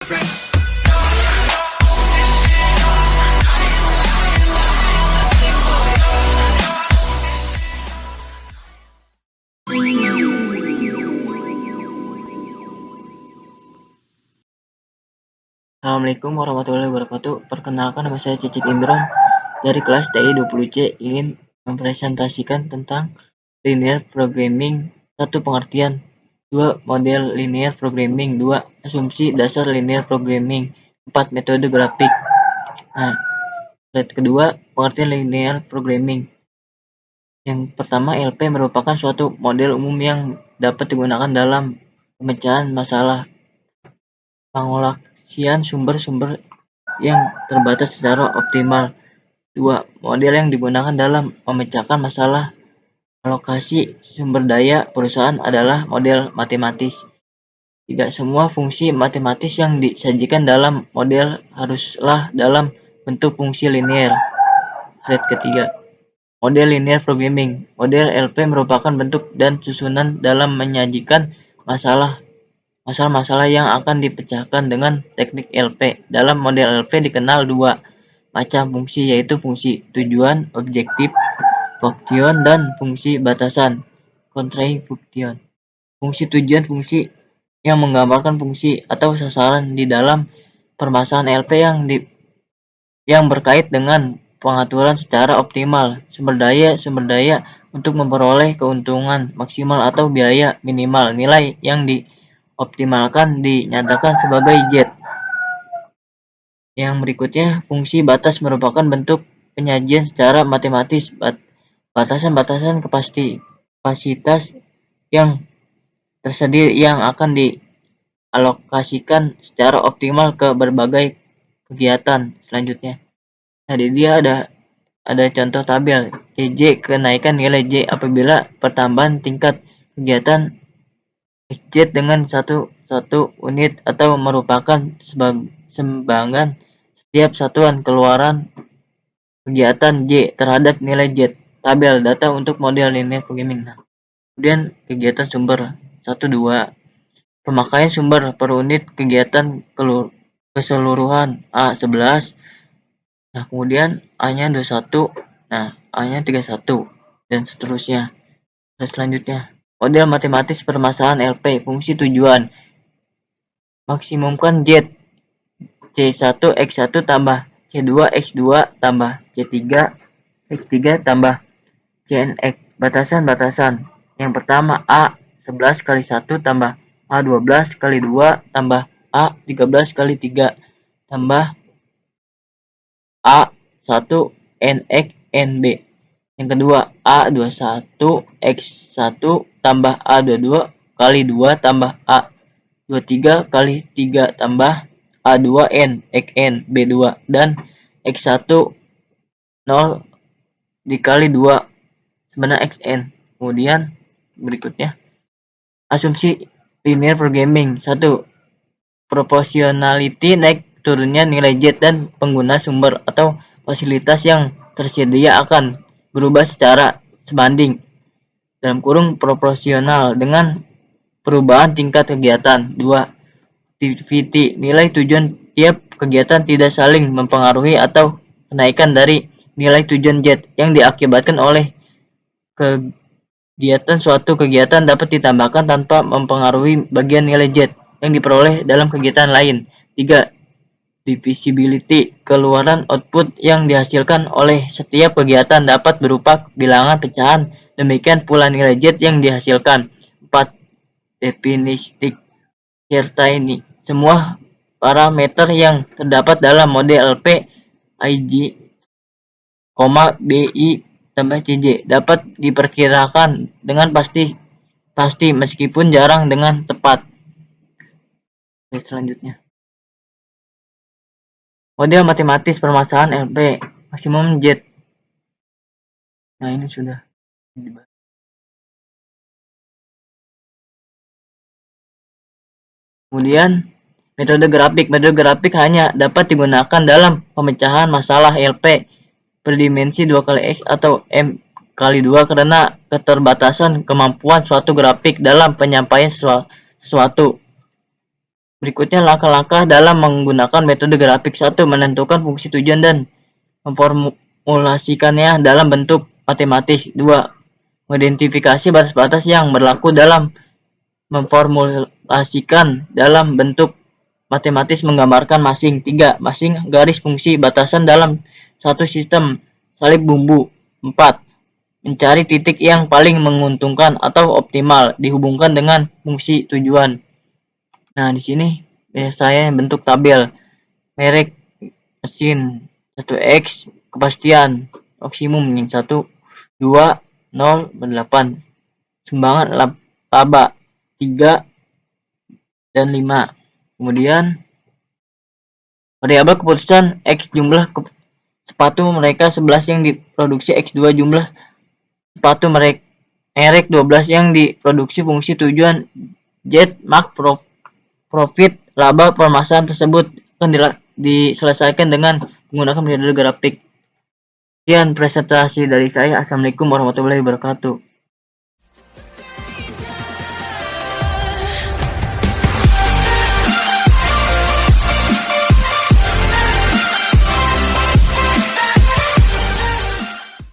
Assalamualaikum warahmatullahi wabarakatuh. Perkenalkan, nama saya Cicip Imron dari kelas TI 20C, ingin mempresentasikan tentang linear programming. 1. Pengertian. 2. Model linear programming. 2. Asumsi dasar linear programming. 4. Metode grafik. Nah, slide kedua, pengertian linear programming. Yang pertama, LP merupakan suatu model umum yang dapat digunakan dalam pemecahan masalah, pengolahan sumber-sumber yang terbatas secara optimal. 2. Model yang digunakan dalam memecahkan masalah alokasi sumber daya perusahaan adalah model matematis. 3. Semua fungsi matematis yang disajikan dalam model haruslah dalam bentuk fungsi linear. Slide ketiga, model linear programming. Model LP merupakan bentuk dan susunan dalam menyajikan masalah-masalah yang akan dipecahkan dengan teknik LP. Dalam model LP dikenal dua macam fungsi, yaitu fungsi tujuan objektif function dan fungsi batasan constraint function. Fungsi tujuan fungsi yang menggambarkan fungsi atau sasaran di dalam permasalahan LP yang berkait dengan pengaturan secara optimal sumber daya untuk memperoleh keuntungan maksimal atau biaya minimal. Nilai yang dioptimalkan dinyatakan sebagai Z. Yang berikutnya, fungsi batas merupakan bentuk penyajian secara matematis batasan-batasan kapasitas yang tersedia yang akan dialokasikan secara optimal ke berbagai kegiatan. Selanjutnya, nah, dia ada contoh tabel CJ, kenaikan nilai J apabila pertambahan tingkat kegiatan XZ dengan satu unit atau merupakan sumbangan setiap satuan keluaran kegiatan J terhadap nilai Z. Tabel data untuk model linear programming. Nah, kemudian kegiatan sumber 1, 2. Pemakaian sumber per unit kegiatan keseluruhan A11. Nah, kemudian A-nya 21. Nah, A-nya 31 dan seterusnya. Dan selanjutnya, model matematis permasalahan LP. Fungsi tujuan maksimumkan Z C1 X1 tambah C2 X2 tambah C3 X3 tambah CNX. Batasan-batasan. Yang pertama, A11 kali 1 tambah A12 kali 2 tambah A13 kali 3 tambah A1 NX NB. Yang kedua, A21 X1 tambah A22 kali 2 tambah A23 kali 3 tambah A2N XN B2 dan X1 0 dikali 2 sebenarnya XN. Kemudian berikutnya, asumsi linear programming. 1. Proportionality, naik turunnya nilai Z dan pengguna sumber atau fasilitas yang tersedia akan berubah secara sebanding dalam kurung proporsional dengan perubahan tingkat kegiatan. 2. Activity, nilai tujuan tiap kegiatan tidak saling mempengaruhi atau kenaikan dari nilai tujuan Z yang diakibatkan oleh kegiatan. Suatu kegiatan dapat ditambahkan tanpa mempengaruhi bagian nilai Z yang diperoleh dalam kegiatan lain. 3. Divisibility, keluaran output yang dihasilkan oleh setiap kegiatan dapat berupa bilangan pecahan, demikian pula nilai Z yang dihasilkan. 4. Definistic certainty, semua parameter yang terdapat dalam model LP IJ, BI tambah CJ dapat diperkirakan dengan pasti meskipun jarang dengan tepat. Selanjutnya, model matematis permasalahan LP maksimum Z. Nah, ini sudah dibahas. Kemudian metode grafik hanya dapat digunakan dalam pemecahan masalah LP berdimensi 2x atau M kali 2 karena keterbatasan kemampuan suatu grafik dalam penyampaian sesuatu. Berikutnya langkah-langkah dalam menggunakan metode grafik. 1. Menentukan fungsi tujuan dan memformulasikannya dalam bentuk matematis. 2. Mengidentifikasi batas-batas yang berlaku dalam memformulasikan dalam bentuk matematis menggambarkan masing. 3. Masing garis fungsi batasan dalam satu sistem salib bumbu. 4. Mencari titik yang paling menguntungkan atau optimal dihubungkan dengan fungsi tujuan. Nah, di sini saya bentuk tabel merek mesin 1x kepastian maksimum yang 1 2 0 8 sumbangan laba 3 dan 5. Kemudian variabel keputusan X jumlah sepatu mereka 11 yang diproduksi, X2 jumlah sepatu merek 12 yang diproduksi, fungsi tujuan Z mark profit laba permasalahan tersebut akan diselesaikan dengan menggunakan metode grafik. Sekian presentasi dari saya. Assalamualaikum warahmatullahi wabarakatuh.